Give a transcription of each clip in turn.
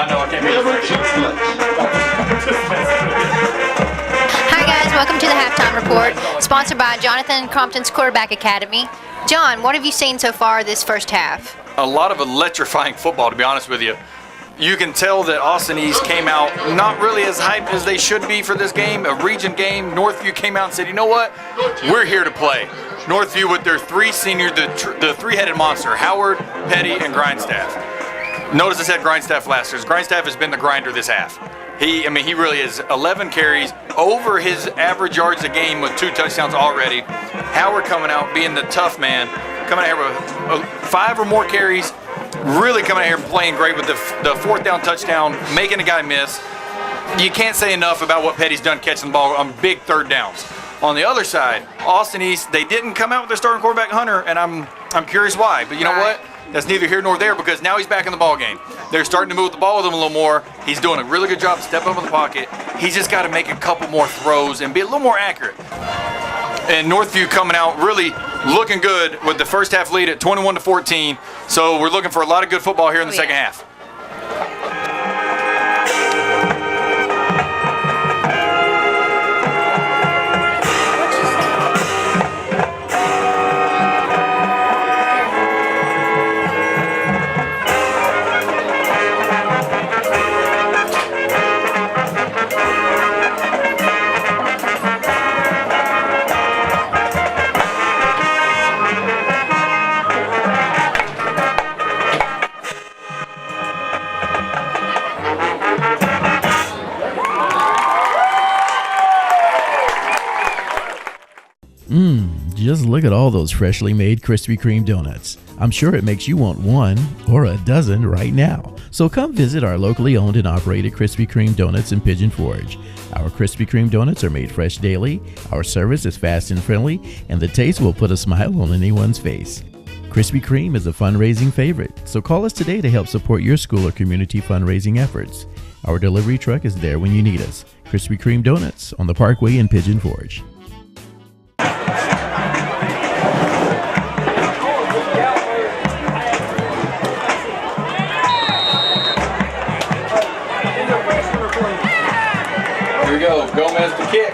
I know, I can't be Hi guys, welcome to the Halftime Report, sponsored by Jonathan Crompton's Quarterback Academy. John, what have you seen so far this first half? A lot of electrifying football, to be honest with you. You can tell that Austin East came out not really as hyped as they should be for this game, a region game. Northview came out and said, you know what, we're here to play. Northview with their three seniors, the three-headed monster, Howard, Petty, and Grindstaff. Notice I said Grindstaff last year. Grindstaff has been the grinder this half. He really is. 11 carries, over his average yards a game with 2 touchdowns already. Howard coming out, being the tough man, coming out here with 5 or more carries, really coming out here and playing great with the 4th down touchdown, making a guy miss. You can't say enough about what Petty's done catching the ball on big 3rd downs. On the other side, Austin East, they didn't come out with their starting quarterback, Hunter, and I'm curious why. But you know what? That's neither here nor there because now he's back in the ball game. They're starting to move the ball with him a little more. He's doing a really good job to step up in the pocket. He's just got to make a couple more throws and be a little more accurate. And Northview coming out really looking good with the first half lead at 21-14. So we're looking for a lot of good football here in the second half. Just look at all those freshly made Krispy Kreme donuts. I'm sure it makes you want one or a dozen right now. So come visit our locally owned and operated Krispy Kreme donuts in Pigeon Forge. Our Krispy Kreme donuts are made fresh daily, our service is fast and friendly, and the taste will put a smile on anyone's face. Krispy Kreme is a fundraising favorite, so call us today to help support your school or community fundraising efforts. Our delivery truck is there when you need us. Krispy Kreme Donuts on the Parkway in Pigeon Forge. Here we go, Gomez to kick.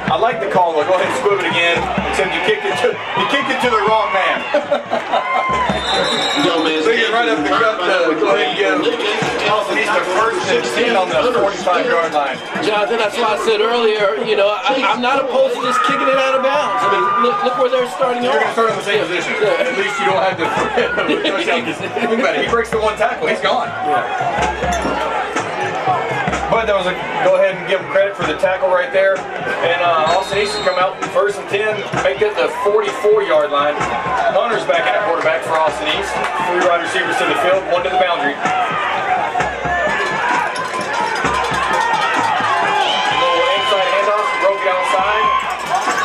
I like the call, though. Go ahead and squib it again. Except you kicked it to the wrong man. So you right up the gut to go ahead and give Austin East a 1st and 10 on the 45-yard line. Jonathan, that's why I said earlier, you know, I'm not opposed to just kicking it out of bounds. I mean, look where they're starting off. You're going to start in the same position. Yeah. At least you don't have to think about it. He breaks the one tackle, he's gone. But that was go ahead and give him credit for the tackle right there. And Austin East come out in 1st and 10, make it the 44-yard line. Hunter's back at quarterback for Austin East. 3 wide receivers to the field, 1 to the boundary.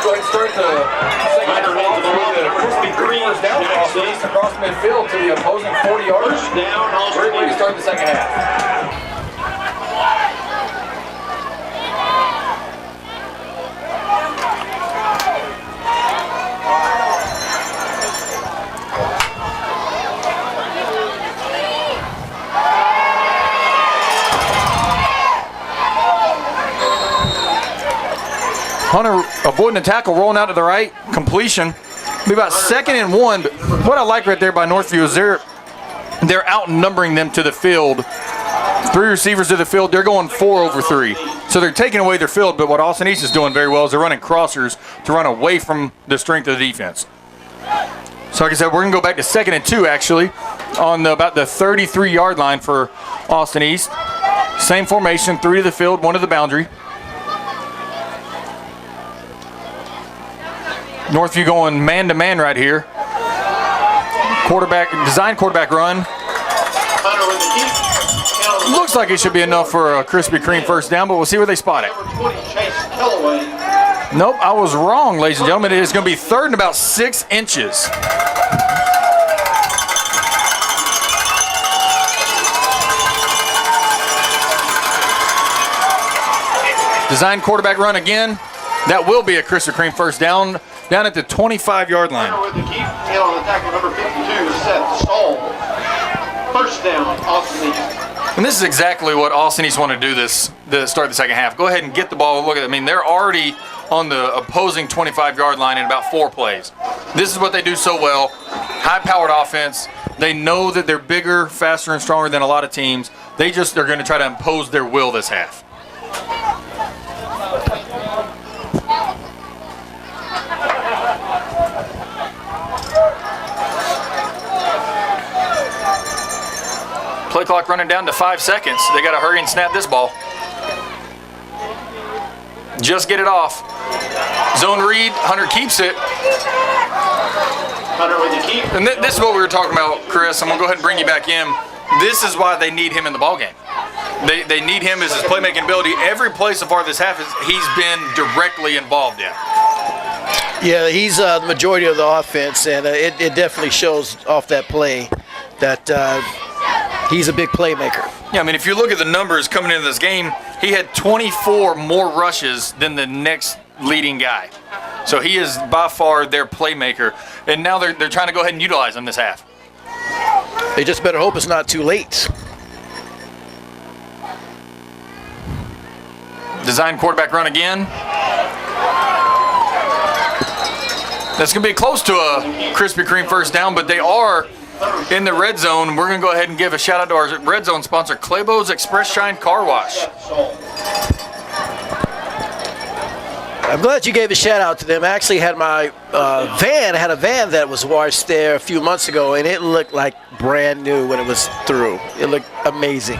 Go ahead and start the second half with the Krispy Kreme down Austin East across midfield to the opposing 40 yards. Great way to start the second half. Hunter avoiding the tackle, rolling out to the right, completion. Be about 2nd and 1. But what I like right there by Northview is they're outnumbering them to the field. 3 receivers to the field. They're going 4 over 3. So they're taking away their field. But what Austin East is doing very well is they're running crossers to run away from the strength of the defense. So like I said, we're going to go back to 2nd and 2 actually on about the 33-yard line for Austin East. Same formation, 3 to the field, 1 to the boundary. Northview going man-to-man right here. Design quarterback run. Looks like it should be enough for a Krispy Kreme 1st down, but we'll see where they spot it. Nope, I was wrong, ladies and gentlemen. It is going to be 3rd and about 6 inches. Design quarterback run again. That will be a Krispy Kreme 1st down at the 25-yard line. With the keep, tail on the tackle, number 52, Seth First down, Austin East. And this is exactly what Austin East want to do to start the second half. Go ahead and get the ball. Look at it. I mean, they're already on the opposing 25-yard line in about 4 plays. This is what they do so well. High-powered offense. They know that they're bigger, faster, and stronger than a lot of teams. They're going to try to impose their will this half. Play clock running down to 5 seconds. They got to hurry and snap this ball. Just get it off. Zone read. Hunter keeps it. Hunter with the keep. And this is what we were talking about, Chris. I'm going to go ahead and bring you back in. This is why they need him in the ballgame. They need him as his playmaking ability. Every play so far this half, he's been directly involved in. Yeah, he's the majority of the offense, and it definitely shows off that play that he's a big playmaker. Yeah, I mean, if you look at the numbers coming into this game, he had 24 more rushes than the next leading guy. So he is by far their playmaker. And now they're trying to go ahead and utilize him this half. They just better hope it's not too late. Design quarterback run again. That's going to be close to a Krispy Kreme first down, but they are in the red zone. We're going to go ahead and give a shout out to our red zone sponsor, Clabough's Express Shine Car Wash. I'm glad you gave a shout out to them. I actually had my a van that was washed there a few months ago, and it looked like brand new when it was through. It looked amazing.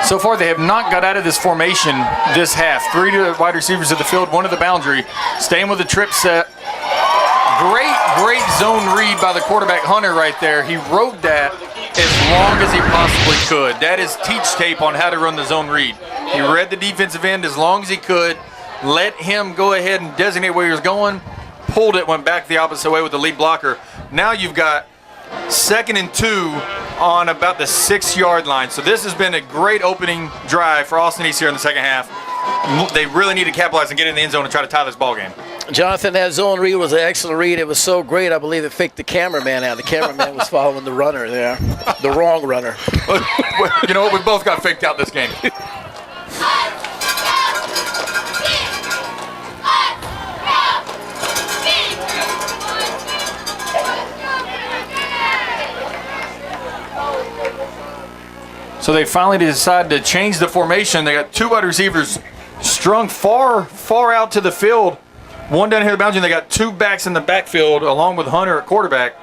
So far, they have not got out of this formation this half. 3 to the wide receivers at the field, 1 to the boundary. Staying with the trip set. Great zone read by the quarterback, Hunter, right there. He wrote that as long as he possibly could. That is teach tape on how to run the zone read. He read the defensive end as long as he could, let him go ahead and designate where he was going, pulled it, went back the opposite way with the lead blocker. Now you've got 2nd and 2 on about the 6-yard line. So this has been a great opening drive for Austin East here in the second half. They really need to capitalize and get in the end zone and try to tie this ball game. Jonathan, that zone read was an excellent read. It was so great, I believe it faked the cameraman out. The cameraman was following the runner there, the wrong runner. You know what? We both got faked out this game. So they finally decide to change the formation. They got 2 wide receivers strung far out to the field. 1 down here at the boundary. They got 2 backs in the backfield along with Hunter at quarterback.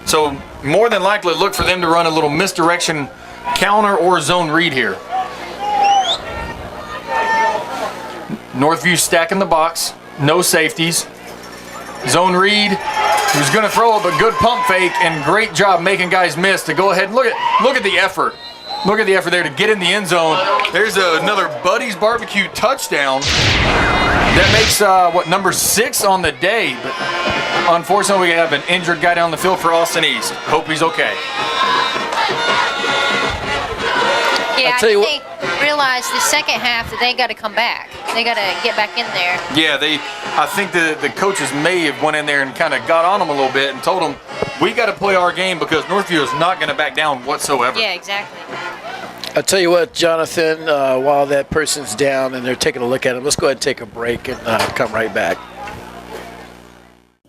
So more than likely look for them to run a little misdirection counter or zone read here. Northview stacking the box. No safeties. Zone read. He was going to throw it, but good pump fake and great job making guys miss to go ahead and look at the effort. Look at the effort there to get in the end zone. There's another Buddy's Barbecue touchdown. That makes, number 6 on the day. But unfortunately, we have an injured guy down the field for Austin East. Hope he's okay. Yeah, I think they realized the second half that they got to come back. They got to get back in there. Yeah, I think the coaches may have went in there and kind of got on them a little bit and told them, we got to play our game because Northview is not going to back down whatsoever. Yeah, exactly. I'll tell you what, Jonathan, while that person's down and they're taking a look at him, let's go ahead and take a break and come right back.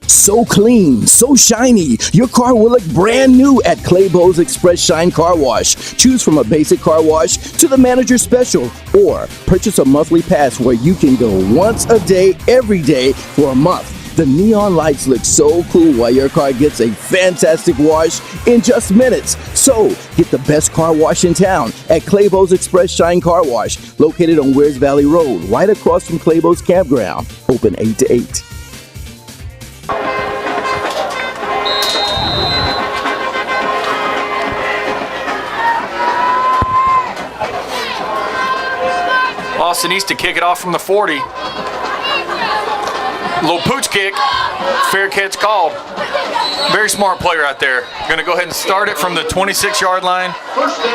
So clean, so shiny, your car will look brand new at Clabough's Express Shine Car Wash. Choose from a basic car wash to the manager special, or purchase a monthly pass where you can go once a day, every day for a month. The neon lights look so cool while your car gets a fantastic wash in just minutes. So, get the best car wash in town at Clabough's Express Shine Car Wash, located on Wears Valley Road, right across from Clabough's Campground. Open 8 to 8. Austin East to kick it off from the 40. Little pooch kick. Fair catch called. Very smart player out there. Going to go ahead and start it from the 26-yard line.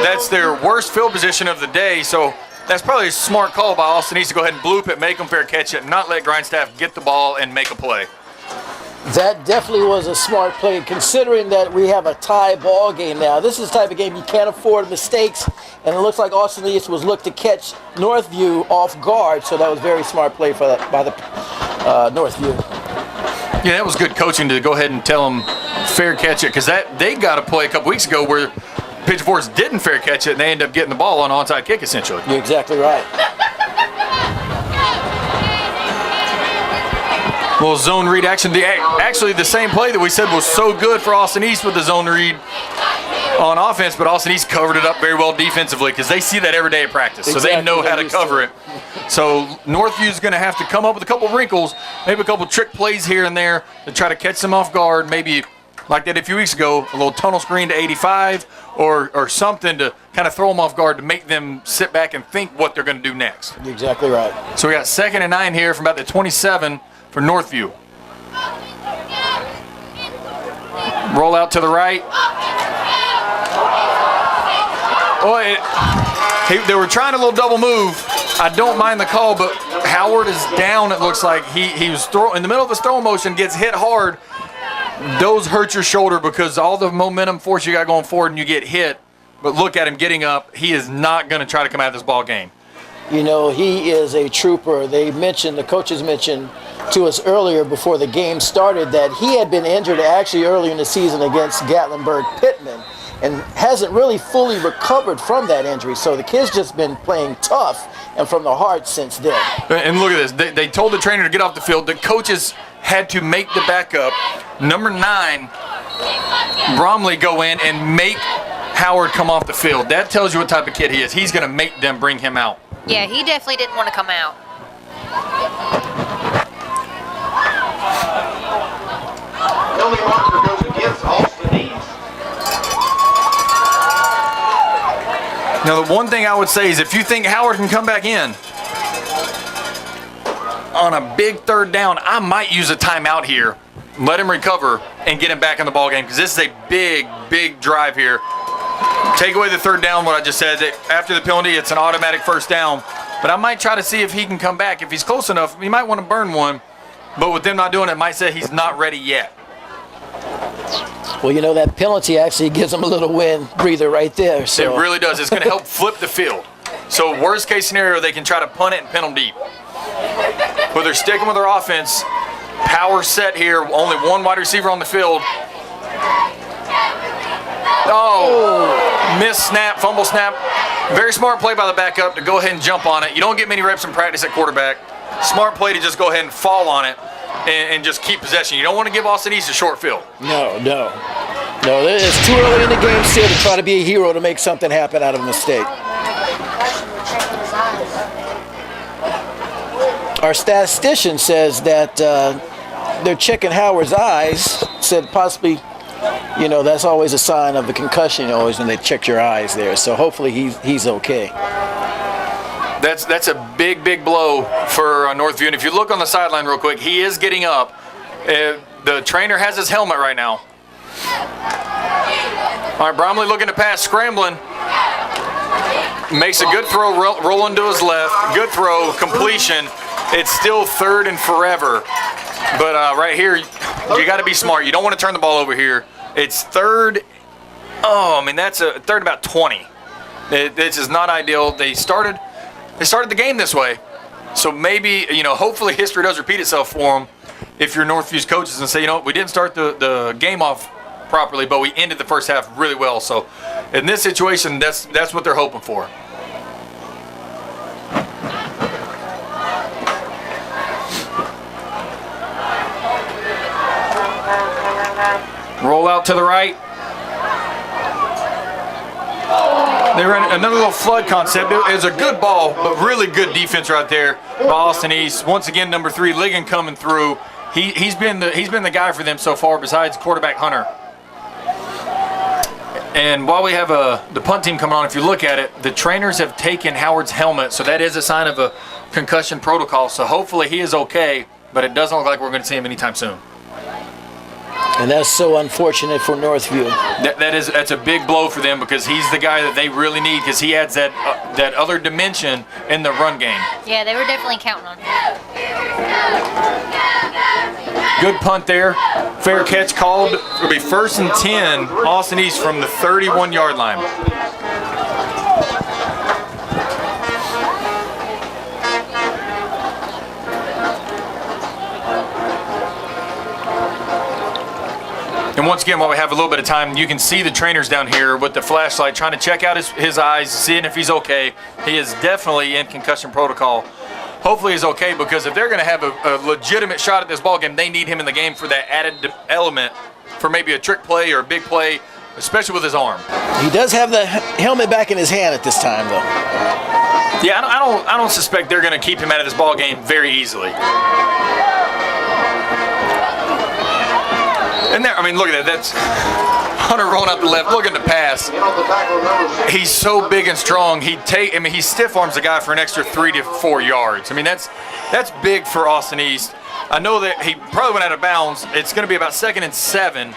That's their worst field position of the day, so that's probably a smart call by Austin East to go ahead and bloop it, make them fair catch it, not let Grindstaff get the ball and make a play. That definitely was a smart play, considering that we have a tie ball game now. This is the type of game you can't afford mistakes, and it looks like Austin East was looking to catch Northview off guard, so that was very smart play by the Northview. Yeah, that was good coaching to go ahead and tell them fair catch it, because they got a play a couple weeks ago where Pigeon Forest didn't fair catch it, and they ended up getting the ball on an onside kick, essentially. You're exactly right. Well, zone read action. Actually, the same play that we said was so good for Austin East with the zone read on offense, but Austin East covered it up very well defensively because they see that every day at practice, so they know how to cover it. So Northview's going to have to come up with a couple wrinkles, maybe a couple trick plays here and there to try to catch them off guard, maybe like they did a few weeks ago, a little tunnel screen to 85 or something to kind of throw them off guard to make them sit back and think what they're going to do next. You're exactly right. So we got 2nd and 9 here from about the 27 for Northview. Roll out to the right. Oh, they were trying a little double move. I don't mind the call, but Howard is down. It looks like he was in the middle of his throw motion, gets hit hard. Those hurt your shoulder because all the momentum force you got going forward and you get hit. But look at him getting up. He is not going to try to come out of this ball game. You know, he is a trooper. The coaches mentioned to us earlier before the game started that he had been injured actually early in the season against Gatlinburg-Pittman and hasn't really fully recovered from that injury. So the kid's just been playing tough and from the heart since then. And look at this. They told the trainer to get off the field. The coaches had to make the backup, number 9, Bromley, go in and make Howard come off the field. That tells you what type of kid he is. He's going to make them bring him out. Yeah, he definitely didn't want to come out. The only marker goes against Austin East. Now, the one thing I would say is if you think Howard can come back in on a big 3rd down, I might use a timeout here, let him recover, and get him back in the ball game because this is a big, big drive here. Take away the 3rd down, what I just said. After the penalty, it's an automatic 1st down. But I might try to see if he can come back. If he's close enough, he might want to burn one. But with them not doing it, might say he's not ready yet. Well, you know, that penalty actually gives him a little wind breather right there. So. It really does. It's going to help flip the field. So worst case scenario, they can try to punt it and pin them deep. But they're sticking with their offense. Power set here. Only one wide receiver on the field. Oh, missed snap, fumble snap. Very smart play by the backup to go ahead and jump on it. You don't get many reps in practice at quarterback. Smart play to just go ahead and fall on it and just keep possession. You don't want to give Austin East a short field. No. It's too early in the game still to try to be a hero to make something happen out of a mistake. Our statistician says that they're checking Howard's eyes, said possibly, you know, that's always a sign of a concussion, always when they check your eyes there. So hopefully he's okay. That's a big, big blow for Northview. And if you look on the sideline real quick, he is getting up. The trainer has his helmet right now. All right, Bromley looking to pass, scrambling. Makes a good throw, rolling to his left. Good throw, completion. It's still 3rd and forever. But right here, you got to be smart. You don't want to turn the ball over here. It's 3rd. Oh, I mean, that's a 3rd about 20. This is not ideal. They started the game this way. So maybe, you know, hopefully history does repeat itself for them if you're Northview's coaches and say, you know, we didn't start the game off properly, but we ended the first half really well. So in this situation, that's what they're hoping for. Roll out to the right. They ran another little flood concept. It was a good ball, but really good defense right there by Austin East. Once again, number 3, Ligon coming through. He's been the guy for them so far besides quarterback Hunter. And while we have the punt team coming on, if you look at it, the trainers have taken Howard's helmet, so that is a sign of a concussion protocol. So hopefully he is okay, but it doesn't look like we're going to see him anytime soon. And that's so unfortunate for Northview. That's a big blow for them because he's the guy that they really need because he adds that other dimension in the run game. Yeah, they were definitely counting on him. Good punt there. Fair catch called. It'll be 1st and 10, Austin East from the 31-yard line. And once again, while we have a little bit of time, you can see the trainers down here with the flashlight trying to check out his eyes, seeing if he's okay. He is definitely in concussion protocol. Hopefully he's okay, because if they're going to have a legitimate shot at this ball game, they need him in the game for that added element for maybe a trick play or a big play, especially with his arm. He does have the helmet back in his hand at this time, though. Yeah, I don't suspect they're going to keep him out of this ball game very easily. And there, I mean, look at that. That's Hunter rolling out the left. Look at the pass. He's so big and strong. He stiff arms the guy for an extra 3 to 4 yards. I mean, that's big for Austin East. I know that he probably went out of bounds. It's going to be about 2nd and 7,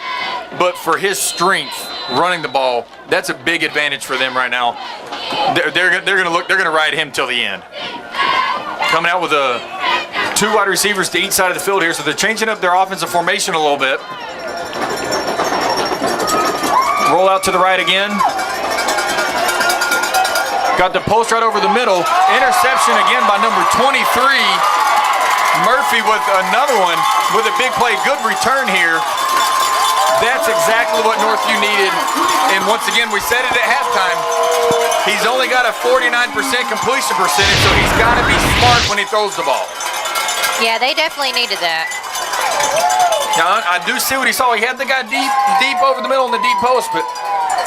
but for his strength running the ball, that's a big advantage for them right now. They're going to ride him till the end. Coming out with 2 wide receivers to each side of the field here, so they're changing up their offensive formation a little bit. Roll out to the right again. Got the post right over the middle. Interception again by number 23. Murphy with another one with a big play. Good return here. That's exactly what Northview needed. And once again, we said it at halftime. He's only got a 49% completion percentage, so he's got to be smart when he throws the ball. Yeah, they definitely needed that. Now, I do see what he saw. He had the guy deep over the middle in the deep post, but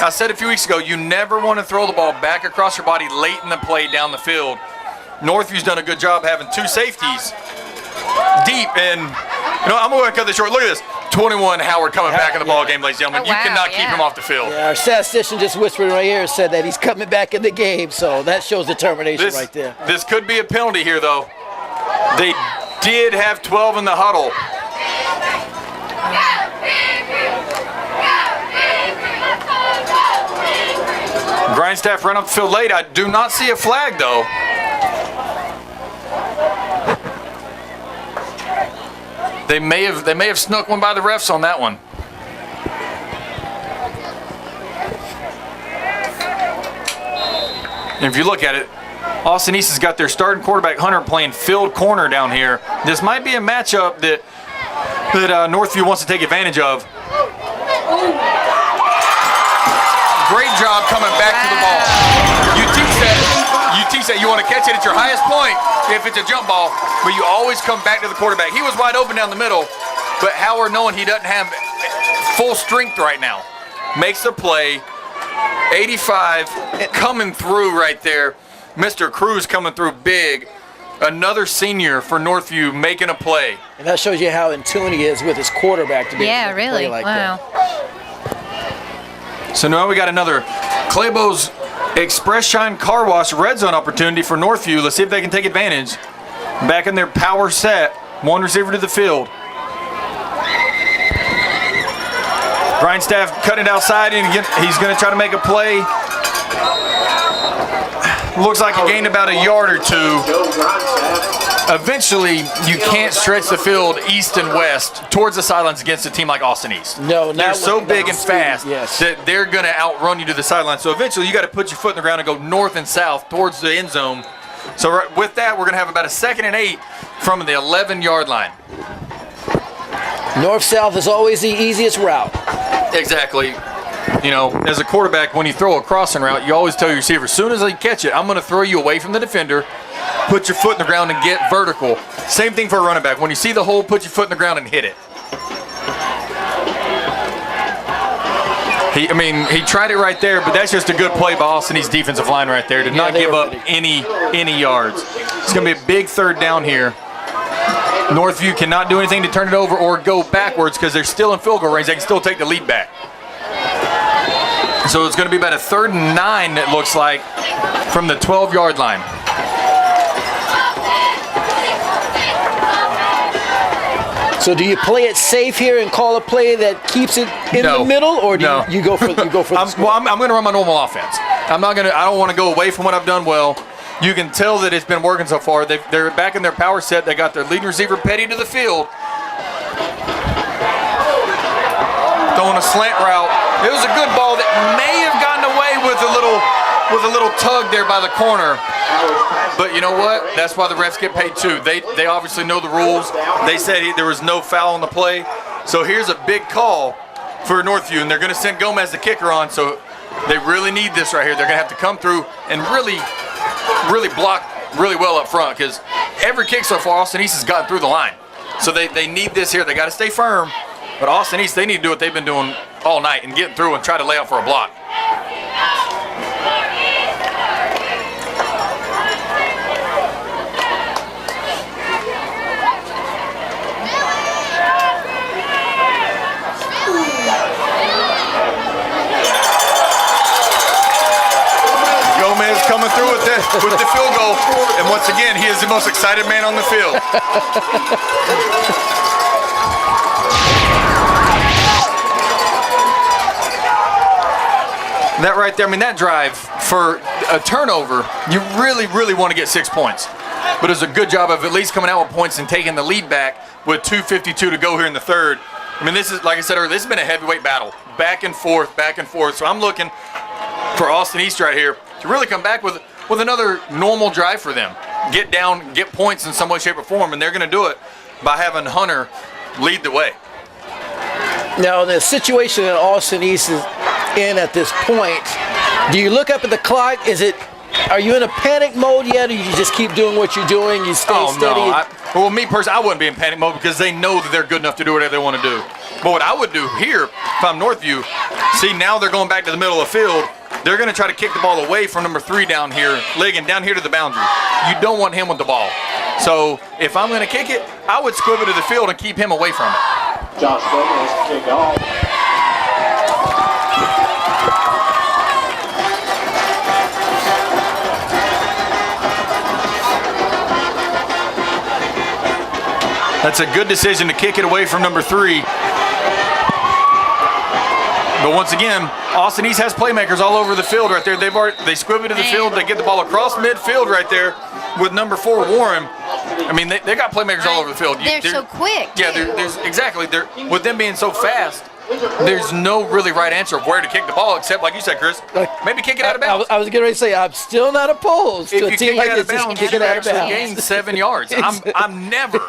I said a few weeks ago, you never want to throw the ball back across your body late in the play down the field. Northview's done a good job having 2 safeties deep, and I'm going to cut this short. Look at this. 21 Howard coming back in the ball game, ladies and gentlemen. Oh, wow, you cannot keep him off the field. Yeah, our statistician just whispered right here, said that he's coming back in the game, so that shows determination right there. This could be a penalty here, though. They did have 12 in the huddle. Grindstaff ran up the field late. I do not see a flag, though. They may have snuck one by the refs on that one. And if you look at it, Austin East has got their starting quarterback Hunter playing field corner down here. This might be a matchup that Northview wants to take advantage of. Great job coming back to the ball. You teach that you want to catch it at your highest point if it's a jump ball, but you always come back to the quarterback. He was wide open down the middle, but Howard, knowing he doesn't have full strength right now, makes the play. 85 coming through right there. Mr. Cruz coming through big. Another senior for Northview making a play. And that shows you how in tune he is with his quarterback to be able to really. play like Wow. that. So now we got another Clabough's Express Shine Car Wash red zone opportunity for Northview. Let's see if they can take advantage. Back in their power set. 1 receiver to the field. Grindstaff cutting it outside, and he's going to try to make a play. Looks like he gained about a yard or 2. Eventually, you can't stretch the field east and west towards the sidelines against a team like Austin East. No, they're so big and fast yes. that they're going to outrun you to the sideline. So eventually, you got to put your foot in the ground and go north and south towards the end zone. So with that, we're going to have about a 2nd and 8 from the 11-yard line. North-south is always the easiest route. Exactly. You know, as a quarterback, when you throw a crossing route, you always tell your receiver, as soon as I catch it, I'm going to throw you away from the defender, put your foot in the ground and get vertical. Same thing for a running back. When you see the hole, put your foot in the ground and hit it. He tried it right there, but that's just a good play by Austin East defensive line right there to not give up any yards. It's going to be a big 3rd down here. Northview cannot do anything to turn it over or go backwards because they're still in field goal range. They can still take the lead back. So it's going to be about a 3rd and 9, it looks like, from the 12-yard line. So do you play it safe here and call a play that keeps it in the middle, or do you go for the score? Well, I'm going to run my normal offense. I don't want to go away from what I've done well. You can tell that it's been working so far. They're back in their power set. They got their leading receiver Petty to the field. a slant route. It was a good ball that may have gotten away with a little tug there by the corner. But you know what? That's why the refs get paid too. They obviously know the rules. They said there was no foul on the play. So here's a big call for Northview, and they're going to send Gomez the kicker on. So they really need this right here. They're going to have to come through and really block really well up front, because every kick so far, Austin East has gotten through the line. So they need this here. They got to stay firm. But Austin East, they need to do what they've been doing all night and getting through and try to lay out for a block. Gomez coming through with the field goal. And once again, he is the most excited man on the field. That right there, I mean, that drive for a turnover, you really, really want to get 6 points. But it's a good job of at least coming out with points and taking the lead back with 2:52 to go here in the third. I mean, this is, like I said earlier, this has been a heavyweight battle. Back and forth, back and forth. So I'm looking for Austin East right here to really come back with another normal drive for them. Get down, get points in some way, shape, or form, and they're going to do it by having Hunter lead the way. Now, the situation that Austin East is in at this point, do you look up at the clock? Are you in a panic mode yet, or you just keep doing what you're doing? You stay steady? No. Well, me personally, I wouldn't be in panic mode because they know that they're good enough to do whatever they want to do. But what I would do here, if I'm Northview, see, now they're going back to the middle of the field. They're going to try to kick the ball away from number 3 down here, Ligon, down here to the boundary. You don't want him with the ball. So if I'm going to kick it, I would squib it to the field and keep him away from it. Josh Gomez kick off. That's a good decision to kick it away from number 3. But once again, Austin East has playmakers all over the field right there. They squib it to the field. They get the ball across midfield right there with number 4, Warren. I mean, they got playmakers all over the field. They're so quick. Yeah, there's exactly. With them being so fast, there's no really right answer of where to kick the ball, except, like you said, Chris, maybe kick it out of bounds. I was getting ready to say, I'm still not opposed to a team like this. Kick it out of bounds. Gain 7 yards. I'm never,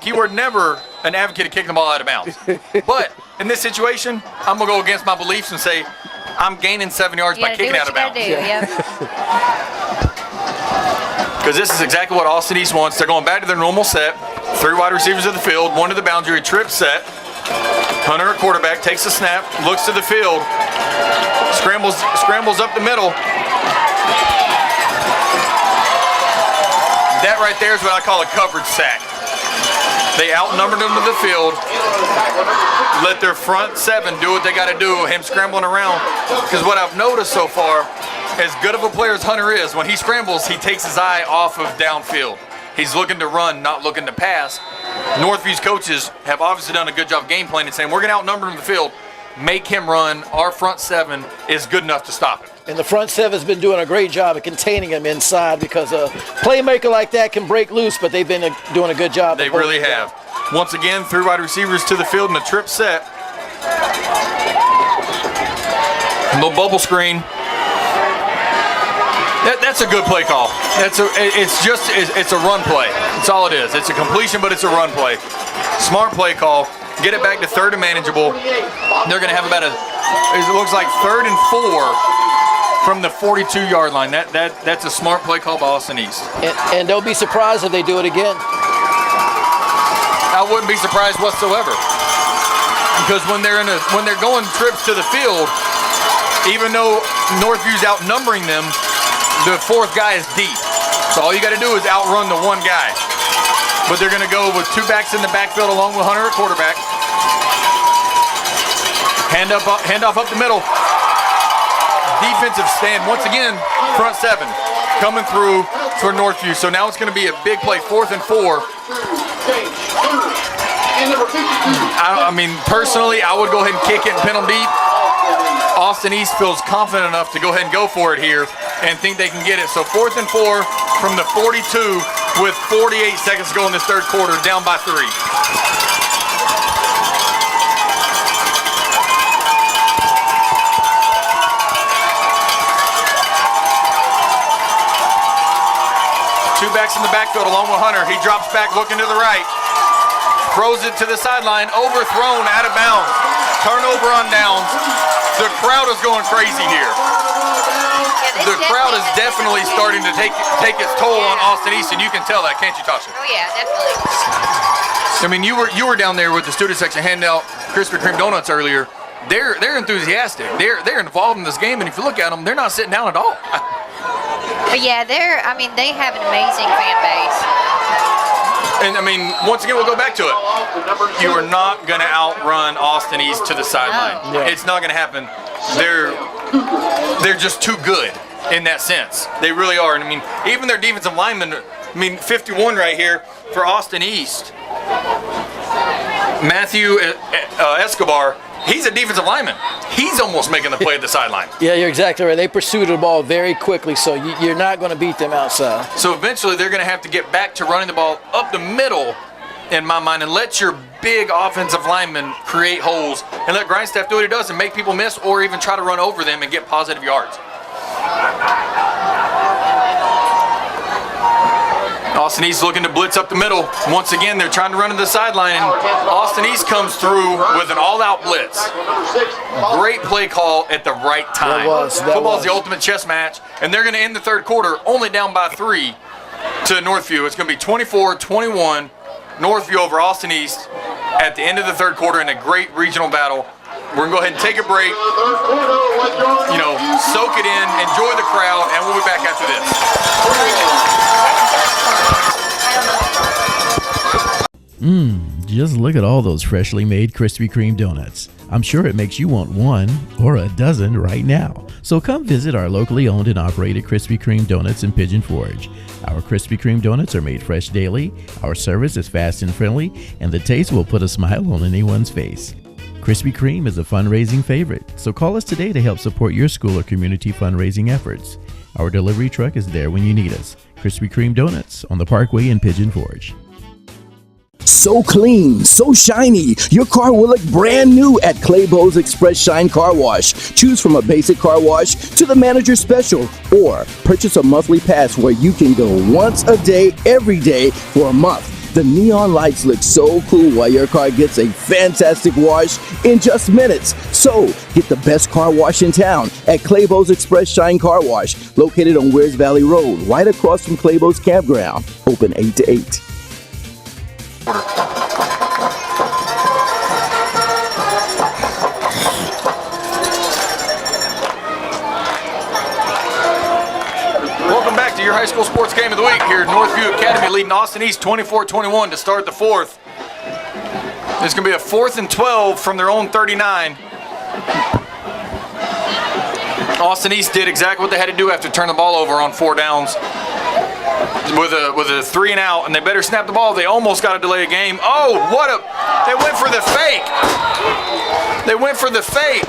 keyword never, an advocate of kicking the ball out of bounds. But in this situation, I'm going to go against my beliefs and say I'm gaining 7 yards by kicking out of bounds. Because this is exactly what Austin East wants. They're going back to their normal set. 3 wide receivers of the field, 1 to the boundary, trip set. Hunter, at quarterback, takes a snap, looks to the field, scrambles up the middle. That right there is what I call a coverage sack. They outnumbered them to the field, let their front 7 do what they got to do, him scrambling around. Because what I've noticed so far, as good of a player as Hunter is, when he scrambles, he takes his eye off of downfield. He's looking to run, not looking to pass. Northview's coaches have obviously done a good job game planning, saying we're going to outnumber him in the field, make him run. Our front 7 is good enough to stop him. And the front 7's been doing a great job of containing him inside, because a playmaker like that can break loose, but they've been doing a good job. They really have. Once again, 3 wide receivers to the field in a trip set. No bubble screen. That's a good play call. It's a run play. That's all it is. It's a completion, but it's a run play. Smart play call. Get it back to 3rd and manageable. They're going to have about it looks like 3rd and 4 from the 42-yard line. That's a smart play call by Austin East. And they'll be surprised if they do it again. I wouldn't be surprised whatsoever. Because when they're going trips to the field, even though Northview's outnumbering them, the 4th guy is deep. So all you got to do is outrun the 1 guy. But they're going to go with 2 backs in the backfield along with Hunter at quarterback. Handoff up the middle. Defensive stand once again, front 7 coming through for Northview. So now it's going to be a big play, 4th and 4. I mean, personally, I would go ahead and kick it and pin them deep. Austin East feels confident enough to go ahead and go for it here and think they can get it. So 4th and 4 from the 42 with 48 seconds to go in this 3rd quarter, down by 3. Quarterback's in the backfield along with Hunter. He drops back looking to the right. Throws it to the sideline. Overthrown, out of bounds. Turnover on downs. The crowd is going crazy here. The crowd is definitely starting to take its toll on Austin East, and you can tell that, can't you, Tasha? Oh yeah, definitely. I mean, you were down there with the student section handing out Krispy Kreme donuts earlier. They're enthusiastic. They're involved in this game, and if you look at them, they're not sitting down at all. But yeah, they have an amazing fan base. And I mean, once again, we'll go back to it. You are not going to outrun Austin East to the sideline. No. Yeah. It's not going to happen. They're just too good in that sense. They really are. And I mean, even their defensive linemen. I mean, 51 right here for Austin East. Matthew Escobar. He's a defensive lineman. He's almost making the play at the sideline. Yeah, you're exactly right. They pursued the ball very quickly, so you're not going to beat them outside. So eventually they're going to have to get back to running the ball up the middle, in my mind, and let your big offensive linemen create holes and let Grindstaff do what he does and make people miss or even try to run over them and get positive yards. Austin East looking to blitz up the middle. Once again, they're trying to run to the sideline, and Austin East comes through with an all-out blitz. Great play call at the right time. Football's the ultimate chess match, and they're going to end the third quarter only down by 3 to Northview. It's going to be 24-21, Northview over Austin East at the end of the third quarter in a great regional battle. We're going to go ahead and take a break, soak it in, enjoy the crowd, and we'll be back after this. Just look at all those freshly made Krispy Kreme donuts. I'm sure it makes you want one or a dozen right now. So come visit our locally owned and operated Krispy Kreme donuts in Pigeon Forge. Our Krispy Kreme donuts are made fresh daily, our service is fast and friendly, and the taste will put a smile on anyone's face. Krispy Kreme is a fundraising favorite, so call us today to help support your school or community fundraising efforts. Our delivery truck is there when you need us. Krispy Kreme Donuts on the Parkway in Pigeon Forge. So clean, so shiny, your car will look brand new at Clabough's Express Shine Car Wash. Choose from a basic car wash to the manager special, or purchase a monthly pass where you can go once a day, every day for a month. The neon lights look so cool while your car gets a fantastic wash in just minutes. So, get the best car wash in town at Clabough's Express Shine Car Wash, located on Wears Valley Road, right across from Clabough's Campground. Open 8 to 8. Welcome back to your high school sports game of the week here at Northview Academy, leading Austin East 24-21 to start the fourth. It's going to be a 4th and 12 from their own 39. Austin East did exactly what they had to do after turning the ball over on 4 downs. With a 3 and out, and they better snap the ball. They almost got to delay a game. Oh, they went for the fake. They went for the fake.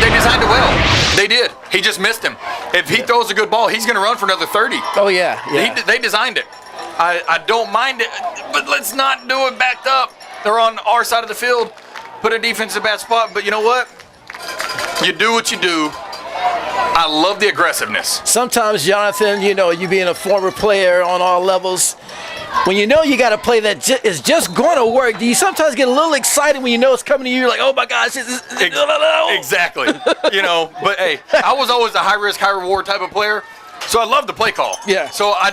They designed it well. They did. He just missed him. If he throws a good ball, he's going to run for another 30. Oh, yeah. They designed it. I don't mind it, but let's not do it backed up. They're on our side of the field. Put a defense in a bad spot, but you know what? You do what you do. I love the aggressiveness. Sometimes, Jonathan, you being a former player on all levels, when you know you got a play that is just going to work, do you sometimes get a little excited when you know it's coming to you? You're like, oh my gosh, Exactly. But hey, I was always a high risk, high reward type of player, so I love the play call. Yeah. So I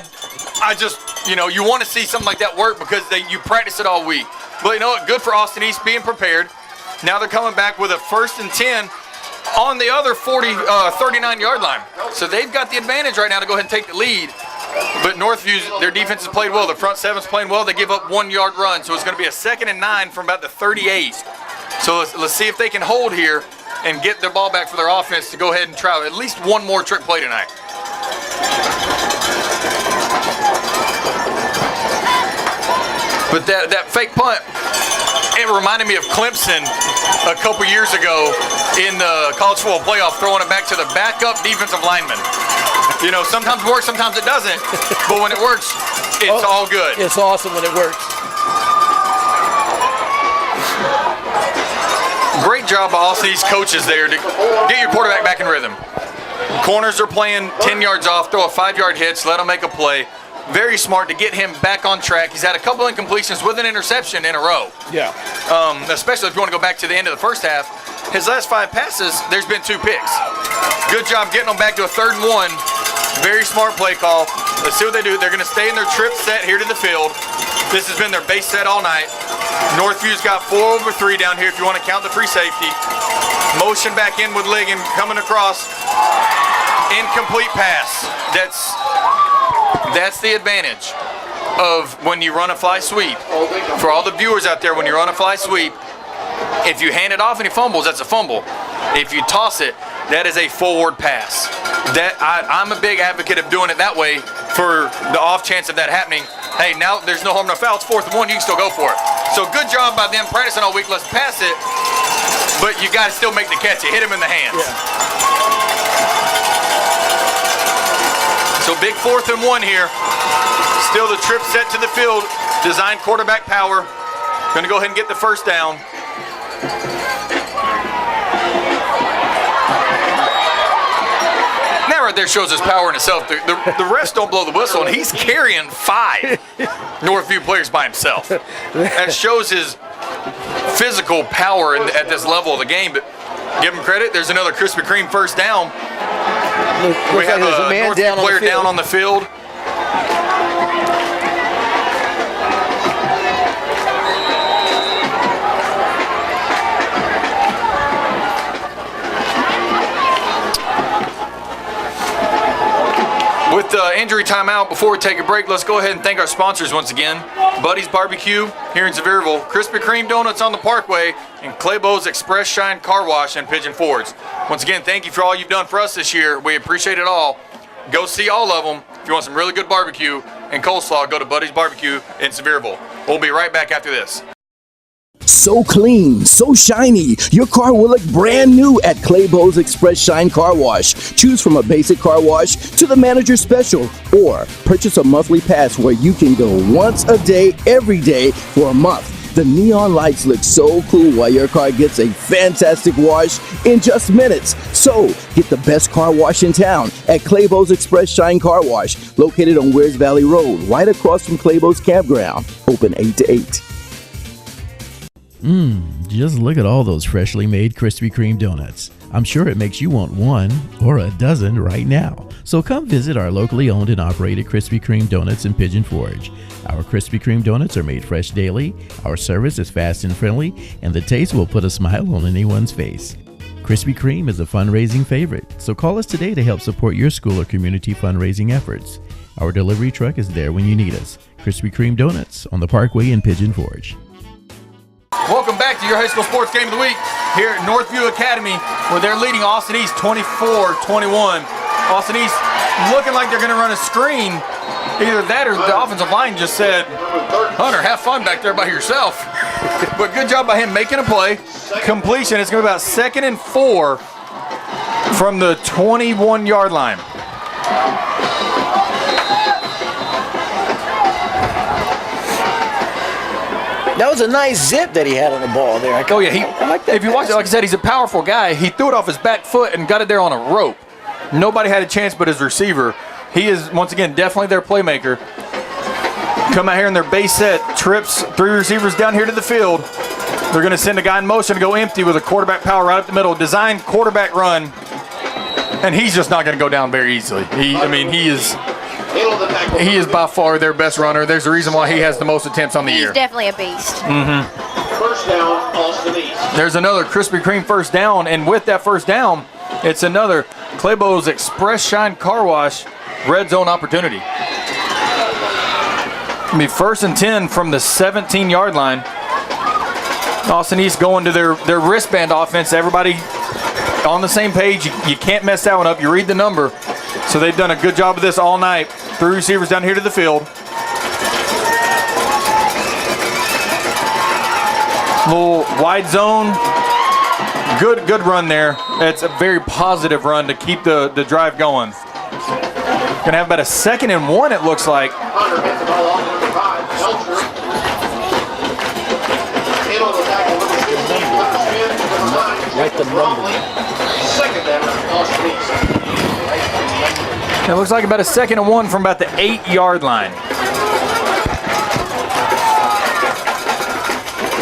just, you want to see something like that work because you practice it all week. But you know what? Good for Austin East being prepared. Now they're coming back with a 1st and 10. On the other 39-yard line. So they've got the advantage right now to go ahead and take the lead. But Northview, their defense has played well. The front seven's playing well. They give up 1-yard run. So it's going to be a 2nd and 9 from about the 38. So let's see if they can hold here and get their ball back for their offense to go ahead and try at least one more trick play tonight. But that fake punt, it reminded me of Clemson a couple years ago in the college football playoff, throwing it back to the backup defensive lineman. Sometimes it works, sometimes it doesn't. But when it works, it's all good. It's awesome when it works. Great job by all these coaches there to get your quarterback back in rhythm. Corners are playing 10 yards off, throw a 5-yard hitch, let him make a play. Very smart to get him back on track. He's had a couple incompletions with an interception in a row. Yeah. Especially if you want to go back to the end of the first half. His last 5 passes, there's been 2 picks. Good job getting them back to a 3rd and 1. Very smart play call. Let's see what they do. They're going to stay in their trip set here to the field. This has been their base set all night. Northview's got 4 over 3 down here if you want to count the free safety. Motion back in with Ligon coming across. Incomplete pass. That's the advantage of when you run a fly sweep. For all the viewers out there, when you run a fly sweep, if you hand it off and he fumbles, that's a fumble. If you toss it, that is a forward pass. I'm a big advocate of doing it that way for the off chance of that happening. Hey, now there's no harm, no foul. It's 4th and 1. You can still go for it. So good job by them practicing all week. Let's pass it. But you got to still make the catch. You hit him in the hands. So big 4th and 1 here. Still the trip set to the field. Designed quarterback power. Going to go ahead and get the first down. That right there shows his power in itself. The refs don't blow the whistle, and he's carrying 5 Northview players by himself. That shows his physical power at this level of the game. But give him credit. There's another Krispy Kreme first down. We have a Northview player down on the field. With injury timeout, before we take a break, let's go ahead and thank our sponsors once again. Buddy's Barbecue here in Sevierville, Krispy Kreme Doughnuts on the Parkway, and Clabough's Express Shine Car Wash and Pigeon Fords. Once again, thank you for all you've done for us this year. We appreciate it all. Go see all of them. If you want some really good barbecue and coleslaw, go to Buddy's Barbecue in Sevierville. We'll be right back after this. So clean, so shiny, your car will look brand new at Clabough's Express Shine Car Wash. Choose from a basic car wash to the manager special, or purchase a monthly pass where you can go once a day, every day for a month. The neon lights look so cool while your car gets a fantastic wash in just minutes. So, get the best car wash in town at Clabough's Express Shine Car Wash, located on Wears Valley Road, right across from Clabough's Campground. Open 8 to 8. Just look at all those freshly made Krispy Kreme donuts. I'm sure it makes you want 1 or a dozen right now. So come visit our locally owned and operated Krispy Kreme Donuts in Pigeon Forge. Our Krispy Kreme donuts are made fresh daily, our service is fast and friendly, and the taste will put a smile on anyone's face. Krispy Kreme is a fundraising favorite, so call us today to help support your school or community fundraising efforts. Our delivery truck is there when you need us. Krispy Kreme Donuts on the Parkway in Pigeon Forge. Welcome back to your high school sports game of the week here at Northview Academy, where they're leading Austin East 24-21. Austin East looking like they're going to run a screen. Either that or the offensive line just said, Hunter, have fun back there by yourself. But good job by him making a play. Completion. It's going to be about 2nd and 4 from the 21-yard line. That was a nice zip that he had on the ball there. Oh yeah, I like that. If you watch it, like I said, he's a powerful guy. He threw it off his back foot and got it there on a rope. Nobody had a chance but his receiver. He is, once again, definitely their playmaker. Come out here in their base set, trips 3 receivers down here to the field. They're going to send a guy in motion to go empty with a quarterback power right up the middle. Designed quarterback run, and he's just not going to go down very easily. He is by far their best runner. There's a reason why he has the most attempts on the year. He's definitely a beast. First down, Austin East. There's another Krispy Kreme first down, and with that first down, it's another Clabough's Express Shine Car Wash red zone opportunity. It'll be 1st and 10 from the 17-yard line. Austin East going to their wristband offense. Everybody on the same page. You can't mess that one up. You read the number. So they've done a good job of this all night. 3 receivers down here to the field. Little wide zone. Good run there. It's a very positive run to keep the drive going. Gonna have about a 2nd and 1, it looks like. Hunter gets the ball off number 5. Melcher. In on the tackle, number 15. Hunter Smith, number 9. Right the number. Second down, Austin East. It looks like about a 2nd and 1 from about the 8-yard line.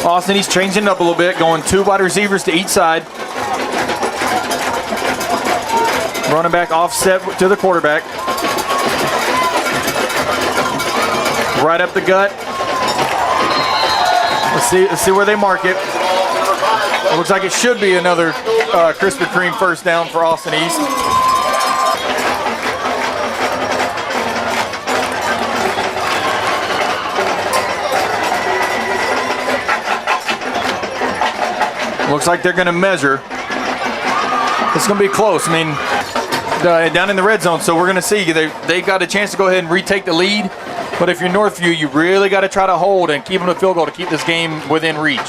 Austin, he's changing it up a little bit, going 2 wide receivers to each side. Running back offset to the quarterback. Right up the gut. Let's see where they mark it. It looks like it should be another Krispy Kreme first down for Austin East. Looks like they're going to measure. It's going to be close. I mean, down in the red zone, so we're going to see. They've got a chance to go ahead and retake the lead. But if you're Northview, you really got to try to hold and keep them to field goal to keep this game within reach.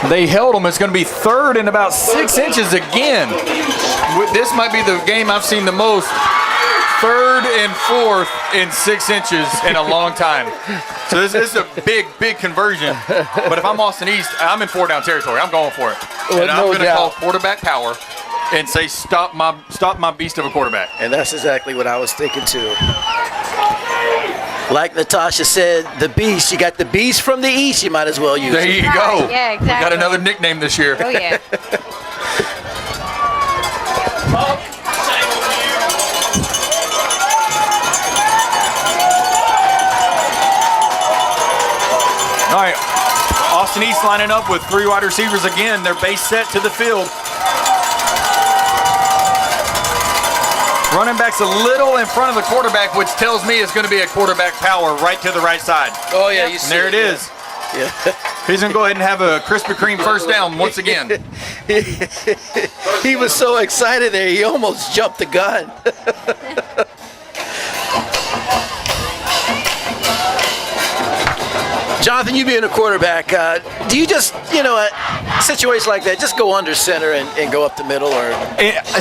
They held them. It's going to be 3rd and about 6 inches again. This might be the game I've seen the most. 3rd and 4th in 6 inches in a long time. So this is a big conversion. But if I'm Austin East, I'm in 4-down territory. I'm going for it. And I'm going to call quarterback power and say stop my beast of a quarterback. And that's exactly what I was thinking too. Like Natasha said, the beast. You got the beast from the east. You might as well use it. There you go. Yeah, exactly. We got another nickname this year. Oh, yeah. All right, Austin East lining up with 3 wide receivers again. They're base set to the field. Running back's a little in front of the quarterback, which tells me it's going to be a quarterback power right to the right side. Oh, yeah, you see there it is. Yeah. He's going to go ahead and have a Krispy Kreme first down once again. He was so excited there, he almost jumped the gun. Jonathan, you being a quarterback, do you just, situations like that, just go under center and go up the middle? Or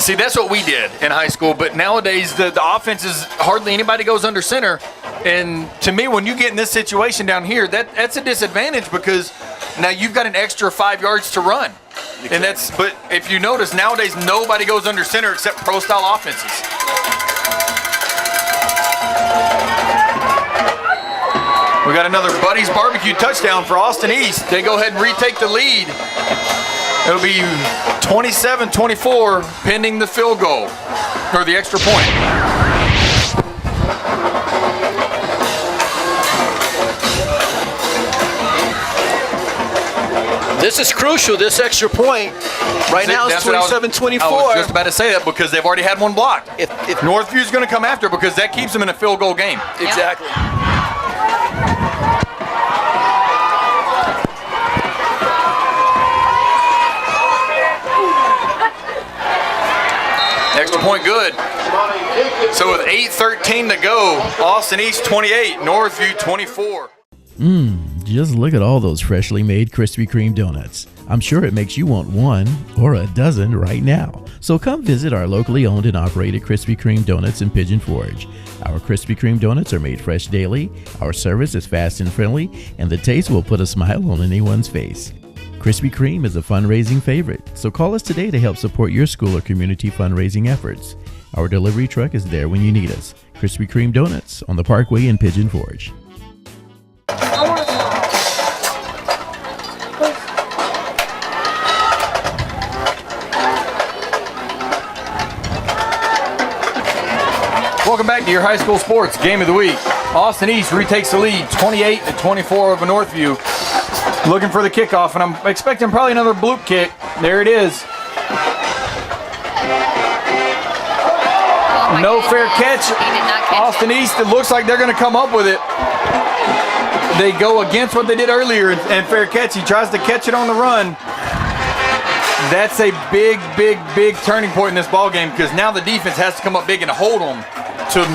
See, that's what we did in high school, but nowadays the offense is hardly anybody goes under center. And to me, when you get in this situation down here, that's a disadvantage because now you've got an extra 5 yards to run. And but if you notice, nowadays nobody goes under center except pro-style offenses. We got another Buddy's Barbecue touchdown for Austin East. They go ahead and retake the lead. It'll be 27-24 pending the field goal, or the extra point. this is crucial, this extra point. Right now it's 27-24. I was just about to say that because they've already had one blocked. If Northview's going to come after because that keeps them in a field goal game. Exactly. Extra point good. So with 8:13 to go, Austin East 28, Northview 24. Just look at all those freshly made Krispy Kreme donuts. I'm sure it makes you want 1 or a dozen right now. So come visit our locally owned and operated Krispy Kreme donuts in Pigeon Forge. Our Krispy Kreme donuts are made fresh daily, our service is fast and friendly, and the taste will put a smile on anyone's face. Krispy Kreme is a fundraising favorite, so call us today to help support your school or community fundraising efforts. Our delivery truck is there when you need us. Krispy Kreme Donuts on the Parkway in Pigeon Forge. Welcome back to your high school sports game of the week. Austin East retakes the lead 28-24 over Northview. Looking for the kickoff, and I'm expecting probably another bloop kick. There it is. No fair catch. Austin East, it looks like they're going to come up with it. They go against what they did earlier and fair catch. He tries to catch it on the run. That's a big turning point in this ball game because now the defense has to come up big and hold them to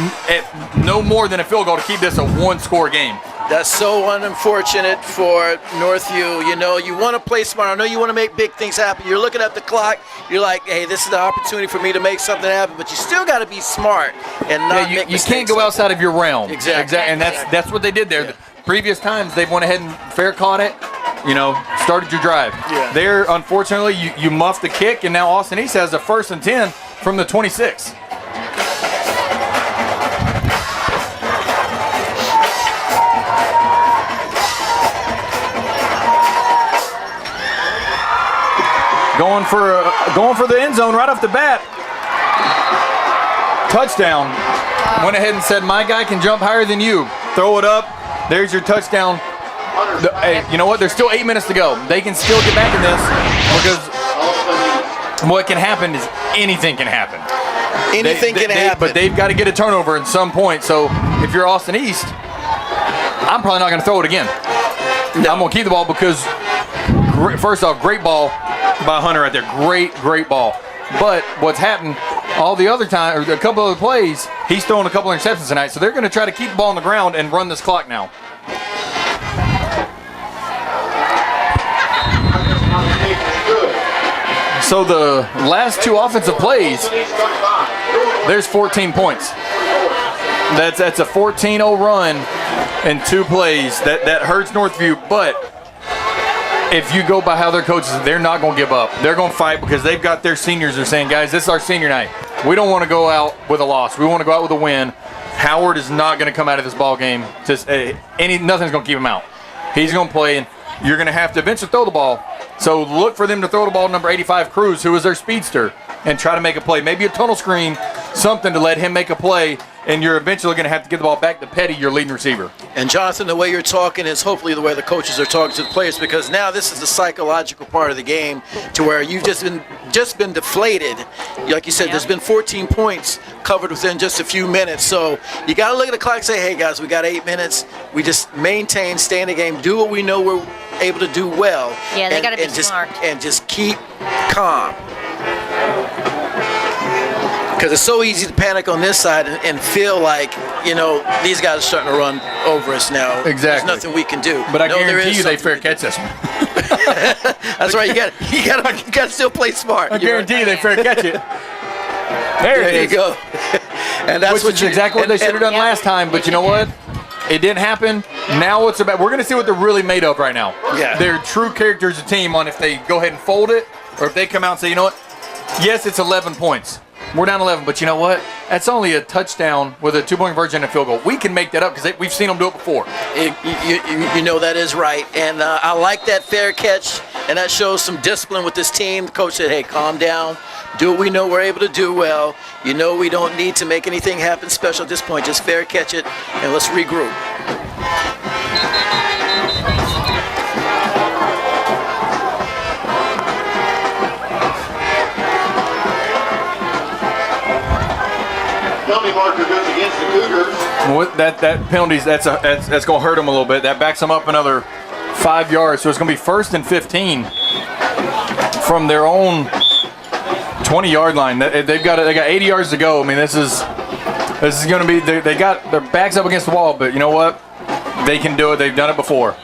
no more than a field goal to keep this a 1-score game. That's so unfortunate for Northview. You know, you want to play smart. I know you want to make big things happen. You're looking at the clock. You're like, hey, this is the opportunity for me to make something happen. But you still got to be smart and not make you can't go outside of your realm. Exactly. And that's what they did there. Yeah. The previous times, they've went ahead and fair caught it, started your drive. Yeah. There, unfortunately, you muffed the kick, and now Austin East has a 1st and 10 from the 26. Going for the end zone right off the bat. Touchdown. Went ahead and said, my guy can jump higher than you. Throw it up. There's your touchdown. Hey, you know what? There's still 8 minutes to go. They can still get back in this because what can happen is anything can happen. Anything can happen. But they've got to get a turnover at some point. So if you're Austin East, I'm probably not going to throw it again. No. I'm going to keep the ball because, first off, great ball by Hunter right there. Great ball. But what's happened all the other time, or a couple other plays, he's throwing a couple of interceptions tonight. So they're going to try to keep the ball on the ground and run this clock now. So the last 2 offensive plays, there's 14 points. That's a 14-0 run in 2 plays. That hurts Northview, but if you go by how their coaches, they're not going to give up. They're going to fight because they've got their seniors. They're saying, guys, this is our senior night. We don't want to go out with a loss. We want to go out with a win. Howard is not going to come out of this ball game. Nothing's going to keep him out. He's going to play, and you're going to have to eventually throw the ball. So look for them to throw the ball to number 85, Cruz, who is their speedster, and try to make a play. Maybe a tunnel screen, something to let him make a play, and you're eventually going to have to give the ball back to Petty, your leading receiver. And Jonathan, the way you're talking is hopefully the way the coaches are talking to the players, because now this is the psychological part of the game to where you've just been deflated. Like you said, there's been 14 points covered within just a few minutes. So you got to look at the clock and say, hey, guys, we got 8 minutes. We just maintain, stay in the game, do what we know we're able to do well. Yeah, they got to be smart. And just keep calm. Because it's so easy to panic on this side and feel like, these guys are starting to run over us now. Exactly. There's nothing we can do. But I guarantee you they fair catch this one. That's right. You got to still play smart. I guarantee you they fair catch it. There you go. And that's exactly what they should have done last time. But you know what? It didn't happen. Now it's about. We're going to see what they're really made of right now. Yeah. They're true characters of team on if they go ahead and fold it, or if they come out and say, you know what? Yes, it's 11 points. We're down 11, but you know what? That's only a touchdown with a 2-point conversion and a field goal. We can make that up because we've seen them do it before. You know that is right. And I like that fair catch, and that shows some discipline with this team. The coach said, hey, calm down. Do what we know we're able to do well. We don't need to make anything happen special at this point. Just fair catch it, and let's regroup. Penalty marker goes against the Cougars. That penalties, that's going to hurt them a little bit. That backs them up another 5 yards. So it's going to be 1st and 15 from their own 20-yard line. They got 80 yards to go. I mean, this is going to be. They got their backs up against the wall, but you know what? They can do it. They've done it before.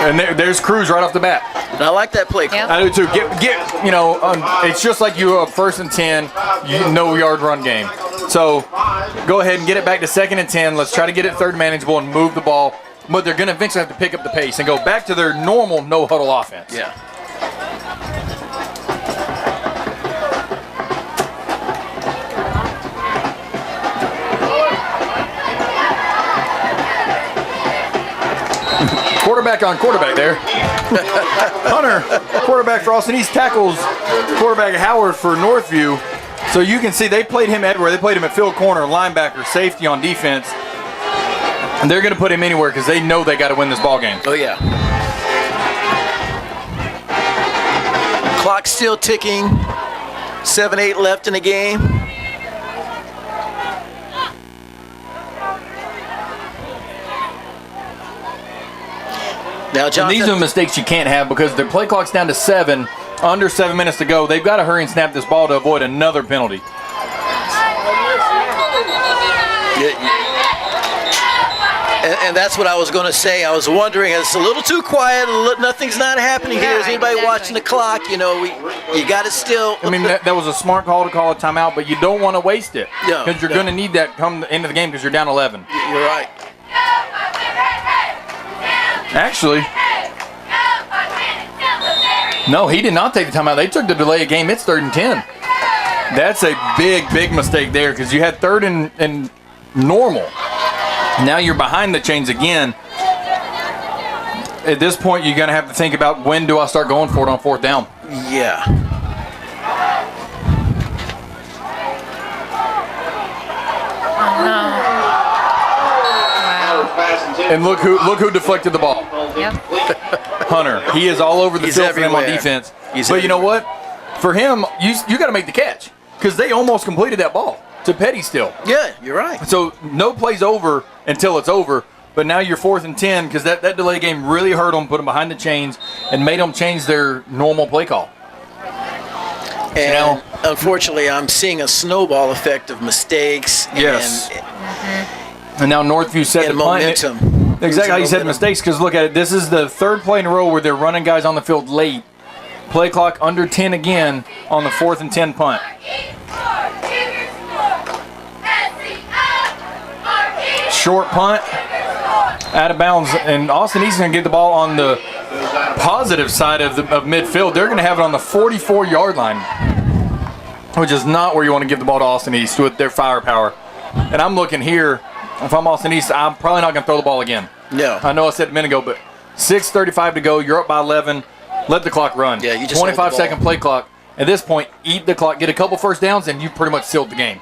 And there's Cruz right off the bat. And I like that play. Yeah. I do too. It's just like you 1st and 10, yard run game. So go ahead and get it back to 2nd and 10. Let's try to get it 3rd manageable and move the ball. But they're going to eventually have to pick up the pace and go back to their normal no-huddle offense. Yeah. Quarterback on quarterback there. Hunter, quarterback for Austin East, tackles quarterback Howard for Northview. So you can see they played him everywhere. They played him at field corner, linebacker, safety on defense. And they're going to put him anywhere because they know they got to win this ball game. Oh, yeah. Clock still ticking. 7-8 left in the game. Now, Jonathan, and these are mistakes you can't have because their play clock's down to 7, under 7 minutes to go. They've got to hurry and snap this ball to avoid another penalty. And that's what I was going to say. I was wondering, it's a little too quiet. Nothing's not happening here. Is anybody watching the clock? You know, you got to still. I mean, that was a smart call to call a timeout, but you don't want to waste it. Yeah. Because you're going to need that come the end of the game because you're down 11. You're right. Actually, no, he did not take the timeout. They took the delay of game. It's 3rd and 10. That's a big mistake there because you had 3rd and normal. Now you're behind the chains again. At this point, you're going to have to think about when do I start going for it on 4th down. Yeah. And look who deflected the ball. Yep. Hunter. He is all over the He's field for them on everywhere. defense. He's but you know everywhere. what? For him, you got to make the catch because they almost completed that ball to Petty still. Yeah, you're right. So no play's over until it's over. But now you're 4th and 10 because that delay game really hurt them, put them behind the chains, and made them change their normal play call. And unfortunately, I'm seeing a snowball effect of mistakes. Yes. And now Northview set And the punt. momentum. Exactly how you said Momentum. mistakes, because look at it. This is the 3rd play in a row where they're running guys on the field late. Play clock under 10 again on the 4th and 10 punt. Short punt, out of bounds, and Austin East is going to get the ball on the positive side of midfield. They're going to have it on the 44-yard line, which is not where you want to give the ball to Austin East with their firepower. And I'm looking here. If I'm Austin East, I'm probably not going to throw the ball again. No. I know I said a minute ago, but 6:35 to go. You're up by 11. Let the clock run. Yeah, you just hold the 25-second ball. play clock. At this point, eat the clock, get a couple first downs, and you've pretty much sealed the game.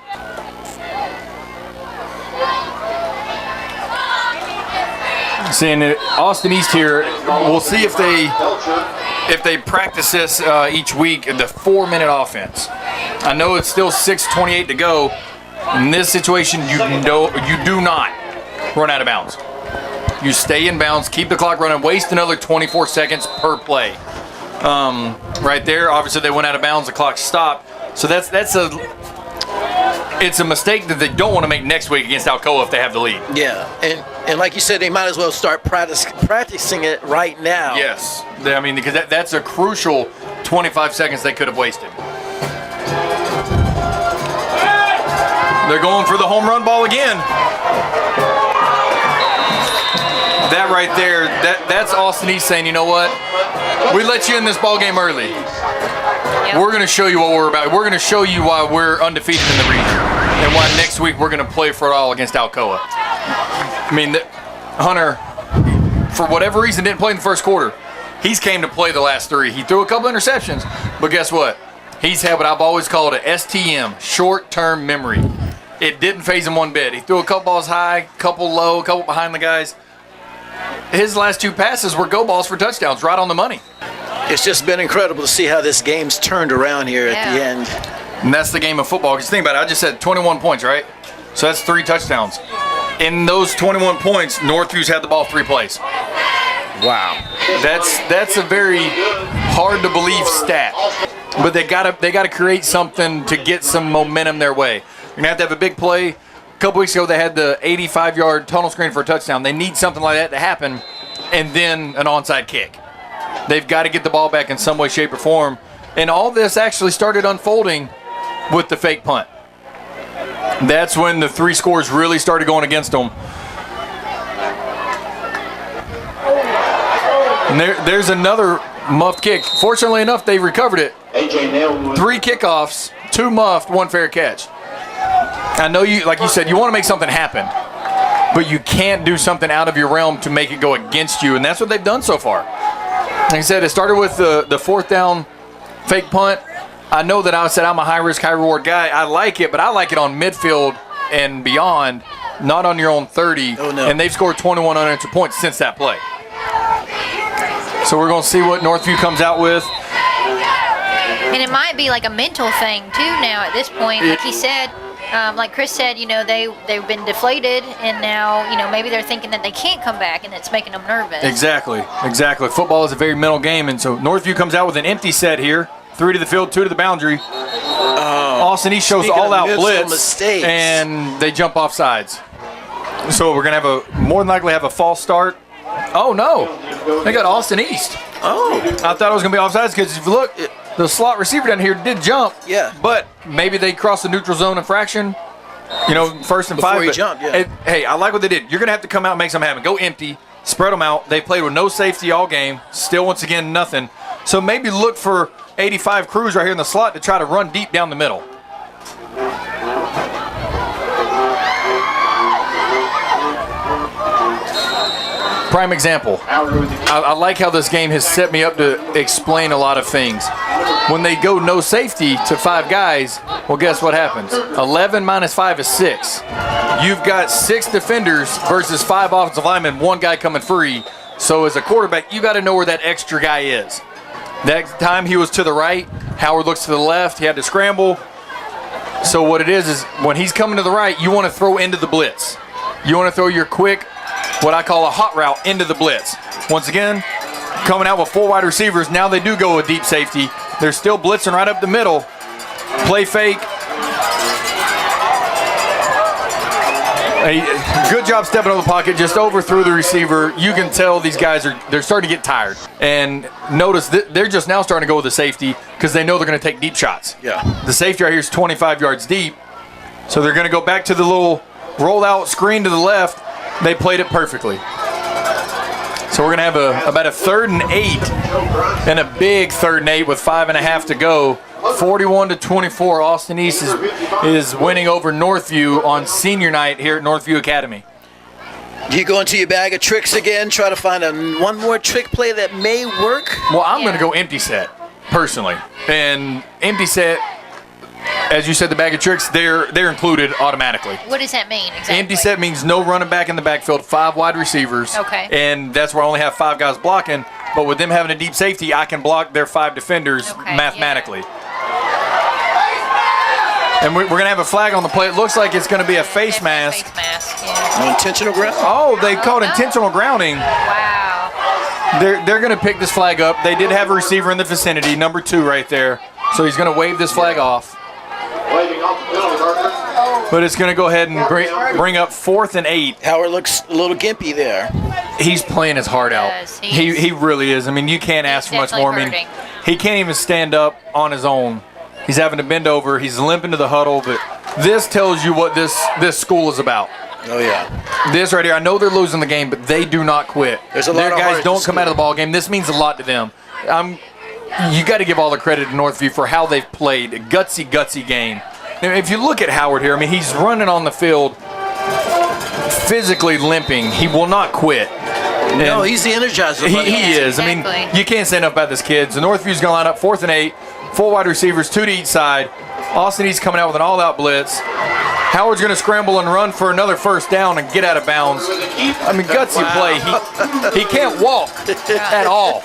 Seeing Austin East here, we'll see if they practice this each week, the 4-minute offense. I know it's still 6:28 to go. In this situation, you do not run out of bounds. You stay in bounds, keep the clock running, waste another 24 seconds per play. Right there, obviously they went out of bounds, the clock stopped. So it's a mistake that they don't want to make next week against Alcoa if they have the lead. Yeah, and like you said, they might as well start practicing it right now. Yes, I mean, because that's a crucial 25 seconds they could have wasted. They're going for the home run ball again. That right there, that's Austin East saying, you know what? We let you in this ball game early. Yep. We're going to show you what we're about. We're going to show you why we're undefeated in the region and why next week we're going to play for it all against Alcoa. I mean, Hunter, for whatever reason, didn't play in the first quarter. He's came to play the last 3. He threw a couple interceptions, but guess what? He's had what I've always called a STM, short-term memory. It didn't phase him one bit. He threw a couple balls high, couple low, couple behind the guys. His last 2 passes were go balls for touchdowns, right on the money. It's just been incredible to see how this game's turned around here at the end. And that's the game of football. Because think about it, I just said 21 points, right? So that's 3 touchdowns. In those 21 points, Northview's had the ball 3 plays. Wow. That's a very hard to believe stat. But they gotta create something to get some momentum their way. You're gonna have to have a big play. A couple weeks ago, they had the 85-yard tunnel screen for a touchdown. They need something like that to happen, and then an onside kick. They've got to get the ball back in some way, shape, or form. And all this actually started unfolding with the fake punt. That's when the 3 scores really started going against them. And there's another muffed kick. Fortunately enough, they recovered it. 3 kickoffs, 2 muffed, 1 fair catch. I know you, like you said, you want to make something happen, but you can't do something out of your realm to make it go against you, and that's what they've done so far. Like I said, it started with the 4th down fake punt. I know that I said I'm a high-risk, high-reward guy. I like it, but I like it on midfield and beyond, not on your own 30. Oh, no. And they've scored 21 unanswered points since that play. So we're going to see what Northview comes out with. And it might be like a mental thing, too, now at this point. Like he said, like Chris said, you know, they've been deflated, and now, you know, maybe they're thinking that they can't come back, and it's making them nervous. Exactly. Football is a very mental game, and so Northview comes out with an empty set here. 3 to the field, 2 to the boundary. Austin East shows all-out blitz, and they jump off sides. So we're going to more than likely have a false start. Oh, no. They got Austin East. Oh. I thought it was going to be offsides because if you look, the slot receiver down here did jump. Yeah. But maybe they crossed the neutral zone infraction. First and Before 5. he jumped, yeah. Hey, I like what they did. You're going to have to come out and make something happen. Go empty. Spread them out. They played with no safety all game. Still, once again, nothing. So maybe look for 85 crews right here in the slot to try to run deep down the middle. Prime example. I like how this game has set me up to explain a lot of things. When they go no safety to 5 guys, well, guess what happens? 11 minus 5 is 6. You've got 6 defenders versus 5 offensive linemen, 1 guy coming free. So as a quarterback, you got to know where that extra guy is. That time he was to the right, Howard looks to the left, he had to scramble. So what it is when he's coming to the right, you want to throw into the blitz. You want to throw your quick, what I call a hot route, into the blitz. Once again, coming out with 4 wide receivers. Now they do go with deep safety. They're still blitzing right up the middle. Play fake. Good job stepping over the pocket, just overthrew the receiver. You can tell these guys they're starting to get tired. And notice they're just now starting to go with the safety because they know they're going to take deep shots. Yeah. The safety right here is 25 yards deep. So they're going to go back to the little rollout screen to the left. They played it perfectly. So we're going to have about a 3rd and 8 and a big 3rd and 8 with 5.5 to go. 41-24, Austin East is winning over Northview on senior night here at Northview Academy. You go into your bag of tricks again, try to find one more trick play that may work? Well, I'm going to go empty set, personally. And empty set, as you said, the bag of tricks, they're included automatically. What does that mean exactly? Empty set means no running back in the backfield, 5 wide receivers. Okay. And that's where I only have 5 guys blocking. But with them having a deep safety, I can block their 5 defenders mathematically. Yeah. And we're going to have a flag on the play. It looks like it's going to be a face mask. Face mask, yeah. Intentional ground? Oh, they called intentional grounding. Wow. They're going to pick this flag up. They did have a receiver in the vicinity, number 2 right there. So he's going to wave this flag off. But it's going to go ahead and bring up 4th and 8. Howard looks a little gimpy there. He's playing his heart out. He really is. I mean, you can't ask for much more. I mean, he can't even stand up on his own. He's having to bend over. He's limping to the huddle. But this tells you what this school is about. Oh, yeah. This right here, I know they're losing the game, but they do not quit. There's a lot Their of guys heart don't come out of the ball game. This means a lot to them. You got to give all the credit to Northview for how they've played. A gutsy game. Now, if you look at Howard here, I mean, he's running on the field physically limping. He will not quit. No, he's the energizer. He is. Exactly. I mean, you can't say enough about this kid. So Northview's going to line up 4th and 8, 4 wide receivers, 2 to each side. Austin East coming out with an all-out blitz. Howard's going to scramble and run for another 1st down and get out of bounds. I mean, gutsy play. He can't walk at all,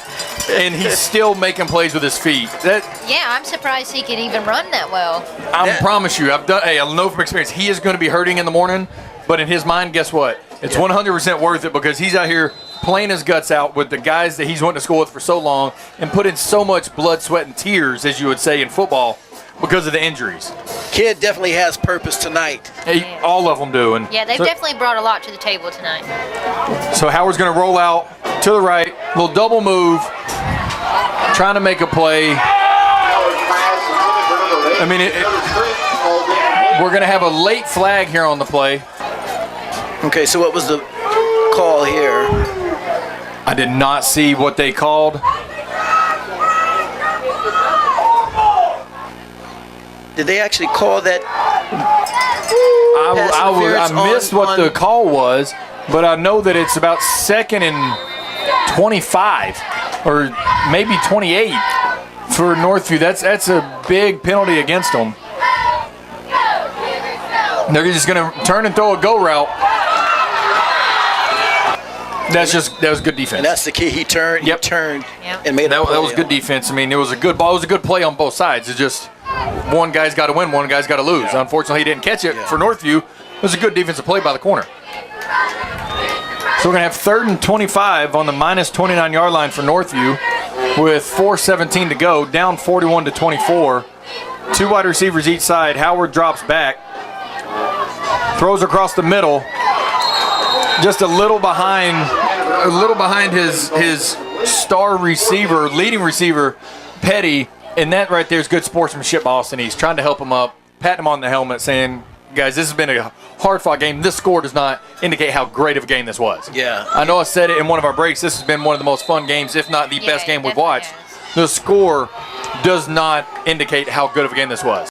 and he's still making plays with his feet. Yeah, I'm surprised he can even run that well. I promise you, I know from experience, he is going to be hurting in the morning, but in his mind, guess what? It's 100% worth it because he's out here playing his guts out with the guys that he's went to school with for so long and put in so much blood, sweat, and tears, as you would say in football, because of the injuries. Kid definitely has purpose tonight. All of them do. And yeah, they've definitely brought a lot to the table tonight. So Howard's going to roll out to the right, little double move, trying to make a play. I mean, we're going to have a late flag here on the play. Okay, so what was the call here? I did not see what they called. Did they actually call that? I missed what the call was, but I know that it's about 2nd and 25 or maybe 28 for Northview. That's a big penalty against them. They're just going to turn and throw a go route. That was good defense. And that's the key. He turned. Yep. He turned and made that was good defense. I mean, it was a good ball. It was a good play on both sides. It's just one guy's got to win, one guy's got to lose. Yeah. Unfortunately, he didn't catch it for Northview. It was a good defensive play by the corner. So we're going to have 3rd and 25 on the minus 29-yard line for Northview with 4:17 to go, down 41-24. 2 wide receivers each side. Howard drops back, throws across the middle. just a little behind his star receiver, leading receiver, Petty, and that right there is good sportsmanship by Austin East, trying to help him up, patting him on the helmet, saying, guys, this has been a hard-fought game. This score does not indicate how great of a game this was. Yeah. I know I said it in one of our breaks. This has been one of the most fun games, if not the best game we've watched. The score does not indicate how good of a game this was.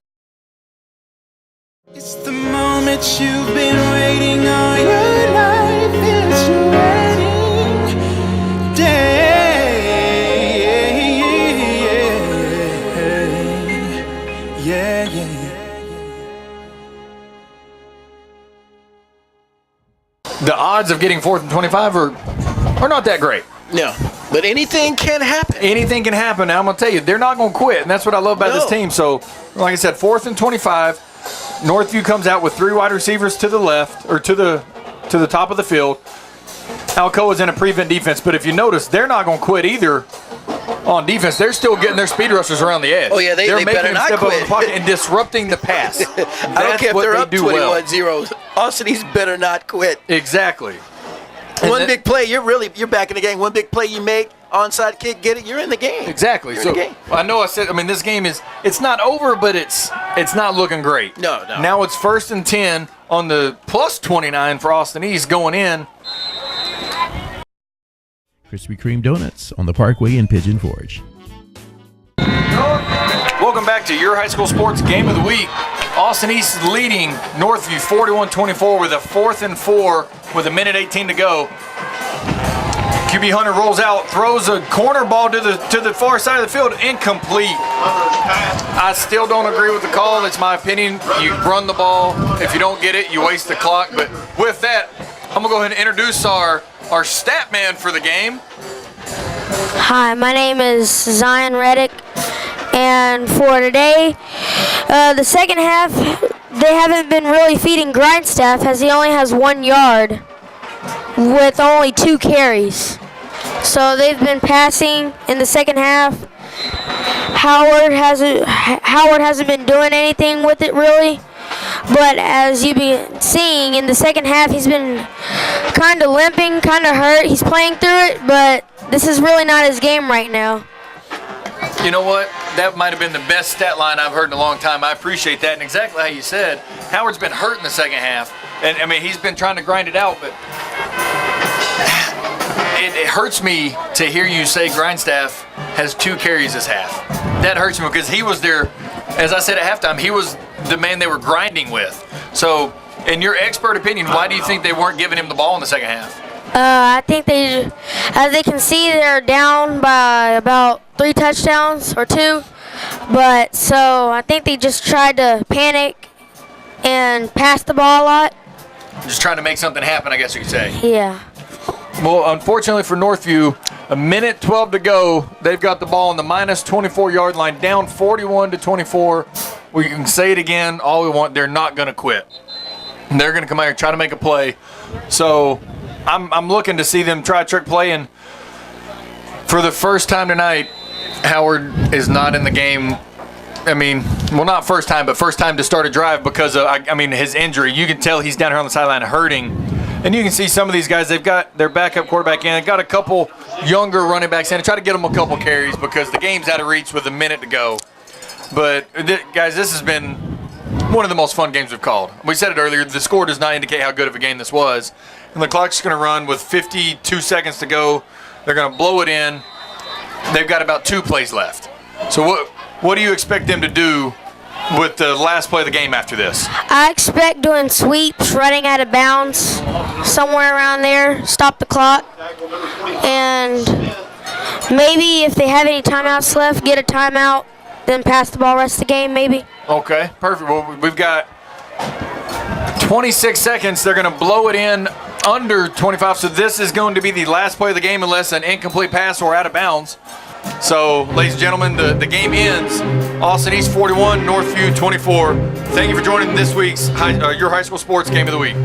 It's the moment you've been waiting all your life. It's your wedding day. Yeah, yeah. The odds of getting 4th and 25 are not that great. No, but anything can happen. Anything can happen. Now, I'm going to tell you, they're not going to quit, and that's what I love about this team. So, like I said, 4th and 25. Northview comes out with 3 wide receivers to the left, or to the top of the field. Alcoa's in a prevent defense, but if you notice, they're not going to quit either on defense. They're still getting their speed rushers around the edge. Oh, yeah, they're making better them not step up in quit. the pocket and disrupting the pass. I don't care if they're up 21-0. Austin East better not quit. Exactly. One big play, you're back in the game. One big play you make, onside kick, get it, you're in the game. Exactly. You're in the game. I know I said, this game it's not over, but it's not looking great. No. Now it's 1st and 10 on the plus 29 for Austin East going in. Krispy Kreme Donuts on the Parkway in Pigeon Forge. Welcome back to your high school sports game of the week. Austin East leading Northview 41-24 with a 4th and 4 with 1:18 to go. QB Hunter rolls out, throws a corner ball to the far side of the field, incomplete. I still don't agree with the call. It's my opinion. You run the ball. If you don't get it, you waste the clock. But with that, I'm going to go ahead and introduce our stat man for the game. Hi, my name is Zion Reddick, and for today, the second half, they haven't been really feeding Grindstaff as he only has 1 yard with only 2 carries. So they've been passing in the second half. Howard hasn't been doing anything with it really, but as you've been seeing in the second half, he's been kind of limping, kind of hurt. He's playing through it, but this is really not his game right now. You know what? That might have been the best stat line I've heard in a long time. I appreciate that. And exactly how you said, Howard's been hurt in the second half. And, he's been trying to grind it out, but it hurts me to hear you say Grindstaff has 2 carries this half. That hurts me because he was there, as I said at halftime, he was the man they were grinding with. So, in your expert opinion, why do you think they weren't giving him the ball in the second half? I think as they can see, they're down by about 3 touchdowns or 2. But so I think they just tried to panic and pass the ball a lot. Just trying to make something happen, I guess you could say. Yeah. Well, unfortunately for Northview, 1:12 to go. They've got the ball on the minus 24-yard line, down 41-24. We can say it again, all we want. They're not going to quit. They're going to come out here and try to make a play. So I'm looking to see them try a trick play, and for the first time tonight, Howard is not in the game. Not first time, but first time to start a drive because of, his injury. You can tell he's down here on the sideline hurting. And you can see some of these guys, they've got their backup quarterback in. They've got a couple younger running backs in to try to get them a couple carries because the game's out of reach with 1 minute to go. But, guys, this has been one of the most fun games we've called. We said it earlier, the score does not indicate how good of a game this was. And the clock's going to run with 52 seconds to go. They're going to blow it in. They've got about 2 plays left. So what do you expect them to do with the last play of the game after this? I expect doing sweeps, running out of bounds, somewhere around there, stop the clock, and maybe if they have any timeouts left, get a timeout, then pass the ball rest of the game maybe. Okay, perfect. Well, we've got 26 seconds. They're going to blow it in under 25, so this is going to be the last play of the game unless an incomplete pass or out of bounds. So, ladies and gentlemen, the game ends. Austin East 41, Northview 24. Thank you for joining this week's your high school sports game of the week.